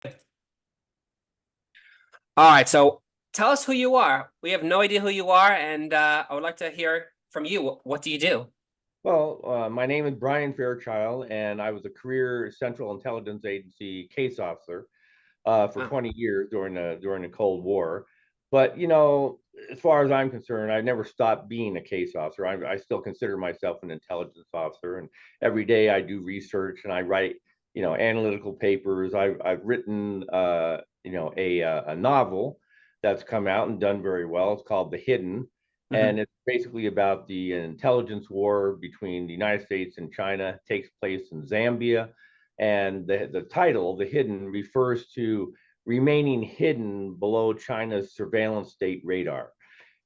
All right, so tell us who you are. We have no idea who you are, and I would like to hear from you. What do you do? Well, my name is Brian Fairchild, and I was a career Central Intelligence Agency case officer for Oh, 20 years during the Cold War. But as far as I'm concerned, I never stopped being a case officer. I still consider myself an intelligence officer, and every day I do research and I write, analytical papers. I've written, a novel that's come out and done very well. It's called The Hidden, hmm. and it's basically about the intelligence war between the United States and China. It takes place in Zambia, and the title, The Hidden, refers to remaining hidden below China's surveillance state radar,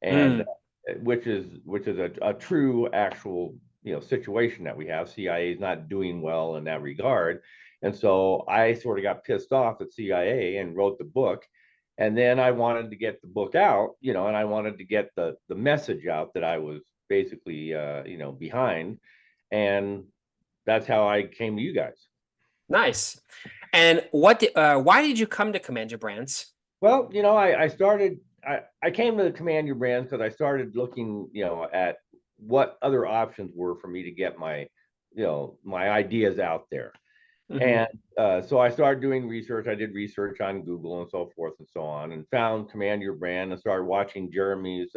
and Mm. which is a true actual situation that we have. CIA is not doing well in that regard, and so I sort of got pissed off at CIA and wrote the book. And then I wanted to get the book out, and I wanted to get the message out that I was basically behind, and that's how I came to you guys. Nice. And why did you come to Command Your Brands? Well, I came to the Command Your Brands because I started looking, at what other options were for me to get my ideas out there. Hmm. And so I started doing research. I did research on Google and so forth and so on, and found Command Your Brand and started watching Jeremy's,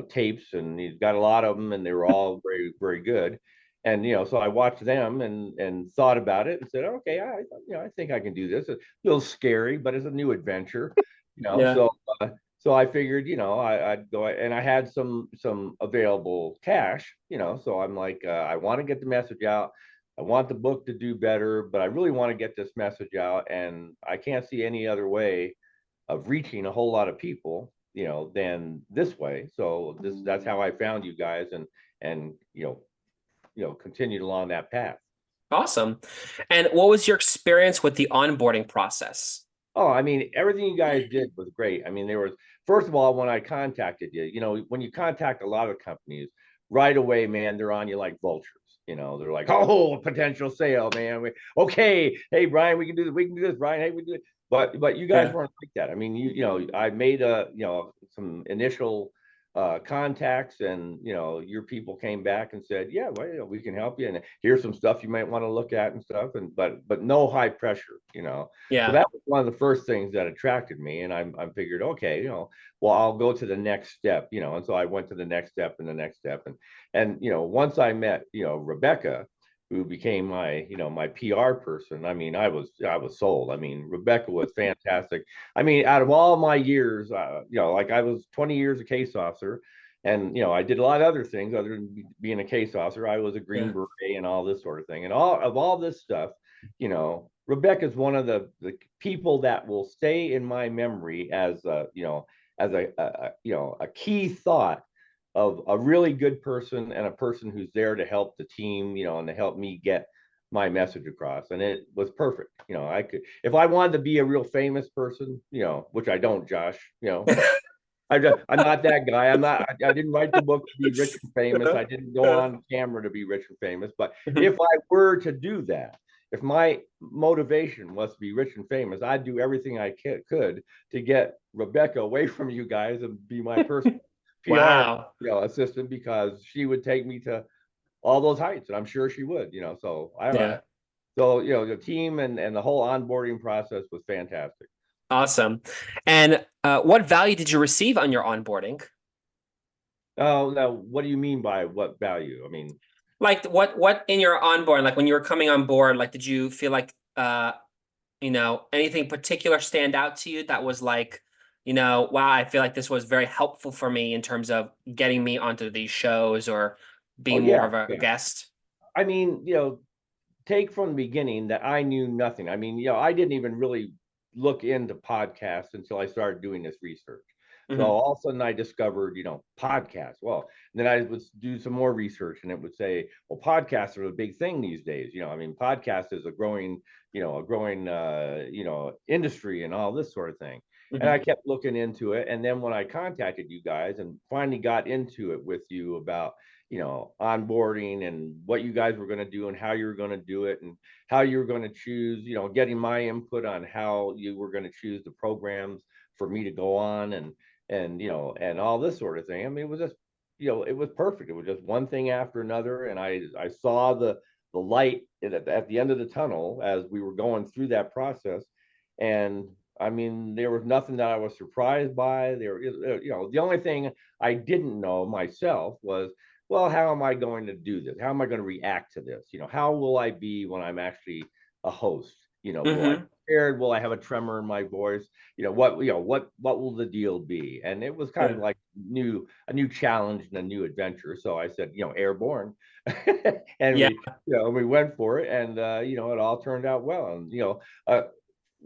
tapes, and he's got a lot of them, and they were all very, very good. And so I watched them and thought about it and said, okay, I think I can do this. It's a little scary, but it's a new adventure, you know. Yeah. So so I figured, I'd go, and I had some available cash, so I'm like, I want to get the message out. I want the book to do better, but I really want to get this message out, and I can't see any other way of reaching a whole lot of people, than this way. So that's how I found you guys, and continued along that path. Awesome. And what was your experience with the onboarding process? Oh, I mean, everything you guys did was great. I mean, there was, first of all, when I contacted you, when you contact a lot of companies right away, man, they're on you like vultures. They're like, oh, a potential sale, man. Okay, hey, Brian, we can do this. We can do this, Brian. Hey, we do it. But you guys Yeah. weren't like that. I mean, I made some initial contacts, and your people came back and said, yeah, well, we can help you, and here's some stuff you might want to look at and stuff, and but no high pressure. So Yeah. that was one of the first things that attracted me, and I figured, okay, well, I'll go to the next step, and so I went to the next step and the next step, and once I met, Rebecca, who became my PR person. I mean, I was sold. I mean, Rebecca was fantastic. I mean, out of all my years, like I was 20 years a case officer, and I did a lot of other things other than being a case officer. I was a Green Yeah. Beret and all this sort of thing, and all this stuff. Rebecca's one of the people that will stay in my memory as a key thought of a really good person, and a person who's there to help the team, and to help me get my message across. And it was perfect. I could, if I wanted to be a real famous person, which I don't, Josh, I'm not that guy. I didn't write the book to be rich and famous. I didn't go on camera to be rich and famous. But if I were to do that, if my motivation was to be rich and famous, I'd do everything I could to get Rebecca away from you guys and be my personal PR, Wow. assistant, because she would take me to all those heights, and I'm sure she would. So I don't know. Yeah. So the team and the whole onboarding process was fantastic. Awesome. And what value did you receive on your onboarding? Oh, now what do you mean by what value? I mean, Like what in your onboarding, like when you were coming on board, like did you feel like anything particular stand out to you that was like, wow, I feel like this was very helpful for me in terms of getting me onto these shows or oh being more yeah, of a yeah. guest? I mean, take from the beginning that I knew nothing. I mean, I didn't even really look into podcasts until I started doing this research. So Hmm. all of a sudden I discovered, podcasts. Well, and then I would do some more research, and it would say, well, podcasts are a big thing these days. I mean, podcast is a growing industry and all this sort of thing. And I Hmm. kept looking into it. And then when I contacted you guys and finally got into it with you about, onboarding and what you guys were going to do and how you were going to do it and how you were going to choose, getting my input on how you were going to choose the programs for me to go on and all this sort of thing. I mean, it was just, it was perfect. It was just one thing after another. And I saw the light at the end of the tunnel as we were going through that process. And I mean, there was nothing that I was surprised by. The only thing I didn't know myself was, well, how am I going to do this? How am I going to react to this? How will I be when I'm actually a host? Will I be Mm-hmm. scared? Will I have a tremor in my voice? What will the deal be? And it was kind of Yeah. like a new challenge and a new adventure. So I said, airborne, and Yeah. we went for it, and it all turned out well. And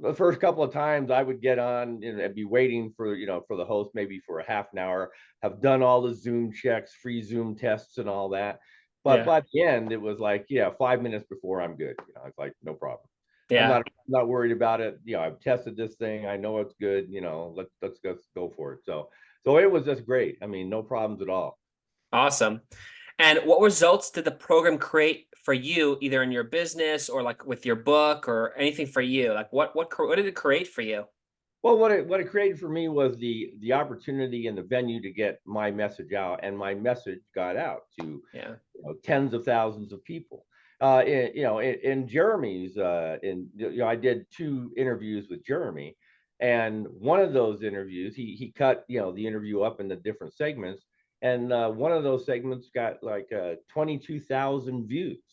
the first couple of times I would get on and be waiting for the host maybe for a half an hour, have done all the Zoom checks, free Zoom tests and all that. But Yeah. by the end, it was like, yeah, 5 minutes before I'm good. It's like, no problem. I'm Yeah. not worried about it. I've tested this thing. I know it's good. Let's go for it. So it was just great. I mean, no problems at all. Awesome. And what results did the program create for you, either in your business or like with your book or anything for you? Like what did it create for you? Well, what it created for me was the opportunity and the venue to get my message out, and my message got out to Yeah. tens of thousands of people. In Jeremy's, I did two interviews with Jeremy, and one of those interviews, he cut the interview up into different segments, and one of those segments got like 22,000 views.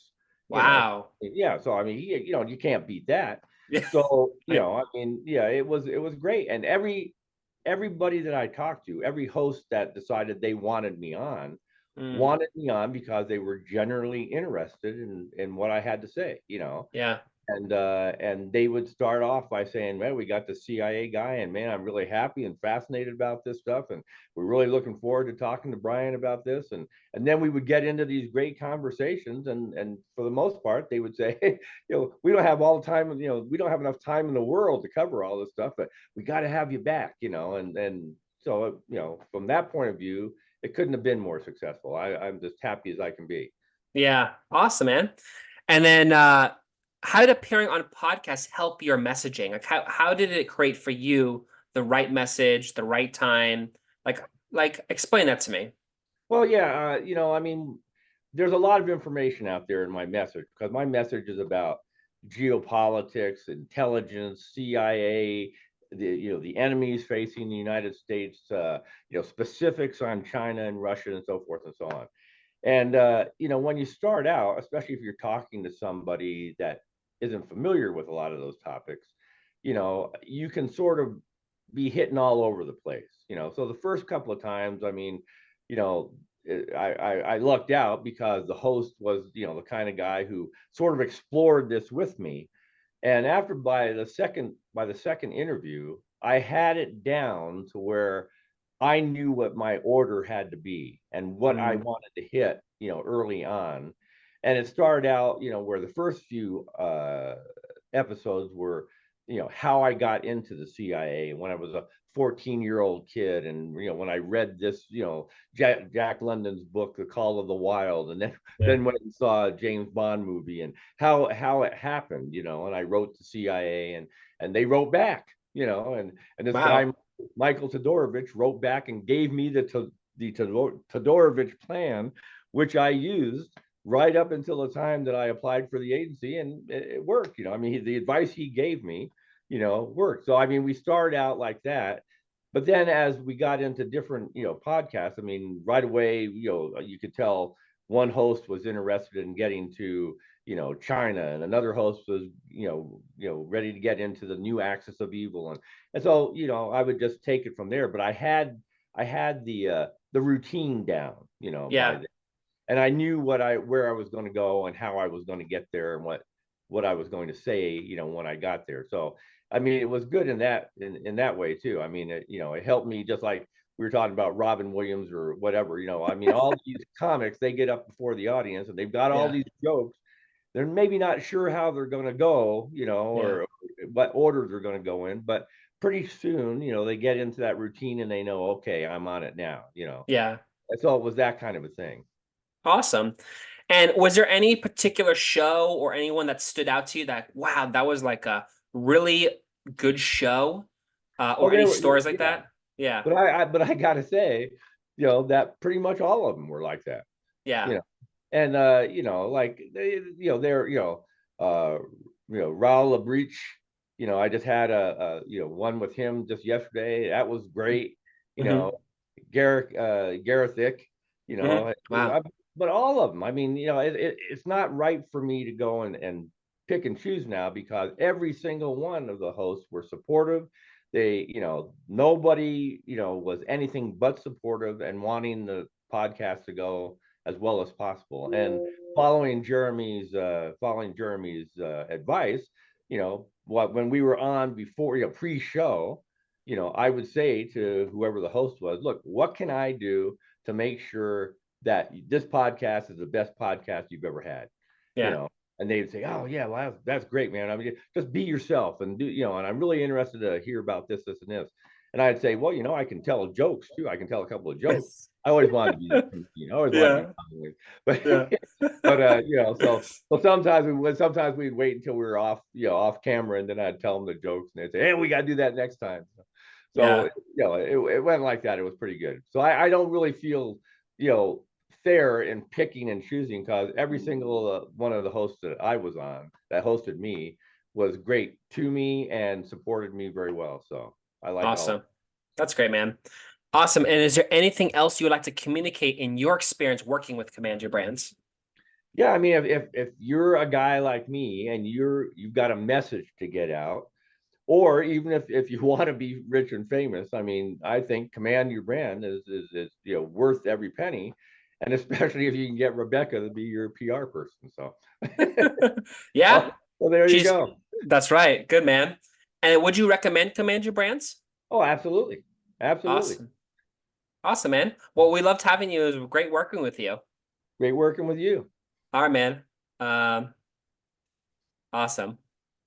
Wow. Yeah. So I mean, you can't beat that. Yeah. So Right. I mean, yeah, it was great, and everybody that I talked to, every host that decided they Mm, wanted me on because they were generally interested in what I had to say, yeah. and they would start off by saying, "Man, we got the CIA guy, and man, I'm really happy and fascinated about this stuff, and we're really looking forward to talking to Brian about this." And then we would get into these great conversations, and for the most part, they would say, "Hey, we don't have all the time, we don't have enough time in the world to cover all this stuff, but we got to have you back, and so from that point of view, it couldn't have been more successful. I'm just happy as I can be. Yeah. Awesome, man. And then how did appearing on podcasts help your messaging? Like how did it create for you the right message, the right time? Like explain that to me. Well, yeah, I mean, there's a lot of information out there in my message because my message is about geopolitics, intelligence, CIA, the enemies facing the United States, specifics on China and Russia and so forth and so on. And when you start out, especially if you're talking to somebody that isn't familiar with a lot of those topics, you can sort of be hitting all over the place. So the first couple of times, I mean, you know, I lucked out because the host was, the kind of guy who sort of explored this with me. And after by the second interview, I had it down to where I knew what my order had to be and what I Mm, wanted to hit, early on. And it started out, where the first few episodes were, how I got into the CIA when I was a 14-year-old kid. And, when I read this, Jack London's book, The Call of the Wild, and then, yeah. then when I saw a James Bond movie and how it happened, and I wrote to CIA and they wrote back, and this guy, Wow. Michael Todorovich, wrote back and gave me the Todorovich plan, which I used right up until the time that I applied for the agency, and it worked. I mean, the advice he gave me, worked. So I mean, we started out like that, but then as we got into different, podcasts, I mean, right away, you could tell one host was interested in getting to, China, and another host was, ready to get into the new axis of evil, and so, I would just take it from there. But I had the routine down, by Yeah. then, and I knew where I was going to go and how I was going to get there and what I was going to say, when I got there. So I mean, it was good in that way too. I mean, it helped me, just like we were talking about Robin Williams or whatever. I mean, all these comics, they get up before the audience and they've got all Yeah. these jokes. They're maybe not sure how they're going to go, Yeah. or what order they're going to go in, but pretty soon, they get into that routine and they know, okay, I'm on it now. Yeah. So it was that kind of a thing. Awesome. And was there any particular show or anyone that stood out to you that, wow, that was like a really good show, Oh, or any there, stories like yeah. that? Yeah. But I gotta say, that pretty much all of them were like that. You Yeah. know, and like they're Raul Labreach. I just had a one with him just yesterday. That was great. You Hmm. know, Gareth Ick. You Hmm. know, Wow. but all of them. I mean, it's not right for me to go and pick and choose now because every single one of the hosts were supportive. They, nobody, was anything but supportive and wanting the podcast to go as well as possible. And following Jeremy's advice, what when we were on before, pre-show, I would say to whoever the host was, look, what can I do to make sure that this podcast is the best podcast you've ever had? You Yeah. know, and they'd say, "Oh yeah, well that's great, man. I mean, just be yourself and do, and I'm really interested to hear about this, this, and this." And I'd say, "Well, I can tell jokes too. I can tell a couple of jokes. I always wanted to be that comedian. I always wanted to be Yeah. funny, but Yeah. so sometimes we'd wait until we were off, off camera, and then I'd tell them the jokes, and they'd say, "Hey, we got to do that next time." So, Yeah. it went like that. It was pretty good. So I don't really feel, fair in picking and choosing because every single one of the hosts that I was on that hosted me was great to me and supported me very well. So I like all. Awesome. That's great, man. Awesome. And is there anything else you would like to communicate in your experience working with Command Your Brands? Yeah, I mean, if you're a guy like me and you've got a message to get out, or even if you want to be rich and famous, I mean, I think command your brand is worth every penny, and especially if you can get Rebecca to be your PR person. So, Yeah. well, there you She's go. That's right. Good, man. And would you recommend Command Your Brands? Oh, absolutely, absolutely. Awesome. Awesome, man. Well, we loved having you. It was great working with you. Great working with you. All right, man. Um, awesome.